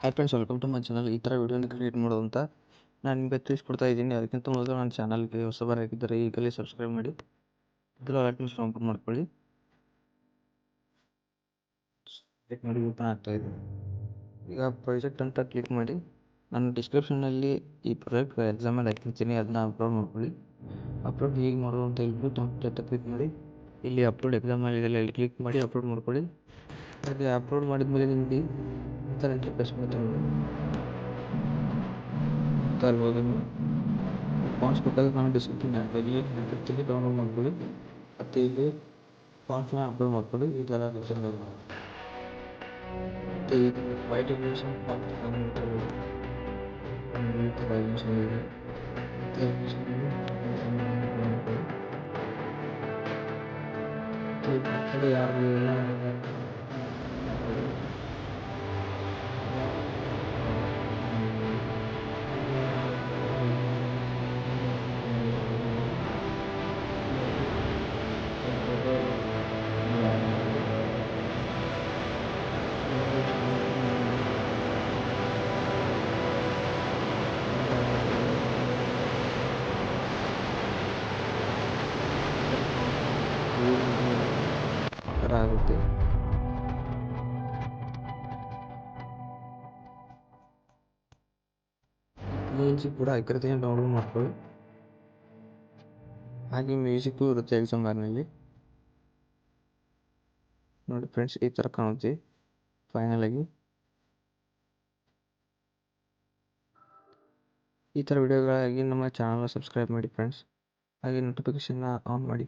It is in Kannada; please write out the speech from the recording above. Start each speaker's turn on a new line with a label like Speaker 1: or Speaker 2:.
Speaker 1: Hi friends, welcome to my channel. ಈ ಥರ ವೀಡಿಯೋನ ಕ್ರಿಯೇಟ್ ಮಾಡೋದು ಅಂತ ನಾನು ನಿಮಗೆ ತಿಳಿಸ್ಕೊಡ್ತಾ ಇದ್ದೀನಿ. ಅದಕ್ಕಿಂತ ಮೊದಲು ನನ್ನ ಚಾನಲ್ಗೆ ಹೊಸಬರಾಗಿದ್ದರೆ ಈಗಲೇ ಸಬ್ಸ್ಕ್ರೈಬ್ ಮಾಡಿ, ಇದರ ಆಲ್ಟ್ ಓಪನ್ ಮಾಡ್ಕೊಳ್ಳಿ. ಕ್ಲಿಕ್ ಮಾಡಿ ಓಪನ್ ಆಗ್ತಾ ಇದೆ. ಈಗ ಪ್ರಾಜೆಕ್ಟ್ ಅಂತ ಕ್ಲಿಕ್ ಮಾಡಿ, ನಾನು ಡಿಸ್ಕ್ರಿಪ್ಷನ್ನಲ್ಲಿ ಈ ಪ್ರಾಜೆಕ್ಟ್ ಎಕ್ಸಾಂಪಲ್ ಹಾಕಿರ್ತೀನಿ, ಅದನ್ನ ಅಪ್ಲೋಡ್ ಮಾಡ್ಕೊಳ್ಳಿ. ಅಪ್ಲೋಡ್ ಹೇಗೆ ಮಾಡೋದು ಅಂತ ಹೇಳ್ಬಿಟ್ಟು ಕ್ಲಿಕ್ ಮಾಡಿ, ಇಲ್ಲಿ ಅಪ್ಲೋಡ್ ಎಕ್ಸಾಂಪಲ್ ಇದೆಲ್ಲ ಇಲ್ಲಿ ಕ್ಲಿಕ್ ಮಾಡಿ ಅಪ್ಲೋಡ್ ಮಾಡ್ಕೊಳ್ಳಿ. ಹಾಗೆ ಅಪ್ಲೋಡ್ ಮಾಡಿದ್ಮೇಲೆ ನಿಮಗೆ ಈ ಥರ ಇಂಟರ್ಫೇಸ್ ಬರ್ಬೋದು. ಫಾಂಟ್ಸ್ ಬೇಕಾದ್ರೆ ನಾನು ಡಿಸ್ಕ್ರಿಪ್ಷನ್ ಹಾಕಿರ್ತೀನಿ, ಡೌನ್ಲೋಡ್ ಮಾಡ್ಕೊಳ್ಳಿ. ಮತ್ತು ಇಲ್ಲಿ ಫಾಂಟ್ಸ್ನ ಅಪ್ಲೋಡ್ ಮಾಡ್ಕೊಳ್ಳಿ. ಈ ಥರ ಮತ್ತು ಈ ವೈಟ್ ಎಲಿವೇಷನ್ ಫಾಂಟ್ ಈ ಥರ ಎಲಿವೇಷನ್ ಇದೆ. ಮತ್ತು ಯಾರು ಆಗುತ್ತೆ. ಮ್ಯೂಸಿಕ್ ಕೂಡ ಹಾಕಿರ್ತೀನಿ, ಡೌನ್ಲೋಡ್ ಮಾಡ್ಕೊಳ್ಳಿ. ಹಾಗೆ ಮ್ಯೂಸಿಕ್ಕು ಇರುತ್ತೆ ಎಕ್ಸಾಂಪಲ್ನಲ್ಲಿ. ನೋಡಿ ಫ್ರೆಂಡ್ಸ್, ಈ ಥರ ಕಾಣುತ್ತೆ ಫೈನಲ್ ಆಗಿ. ಈ ಥರ ವಿಡಿಯೋಗಳಾಗಿ ನಮ್ಮ ಚಾನಲ್ನ ಸಬ್ಸ್ಕ್ರೈಬ್ ಮಾಡಿ ಫ್ರೆಂಡ್ಸ್. ಹಾಗೆ ನೋಟಿಫಿಕೇಷನ್ನ ಆನ್ ಮಾಡಿ.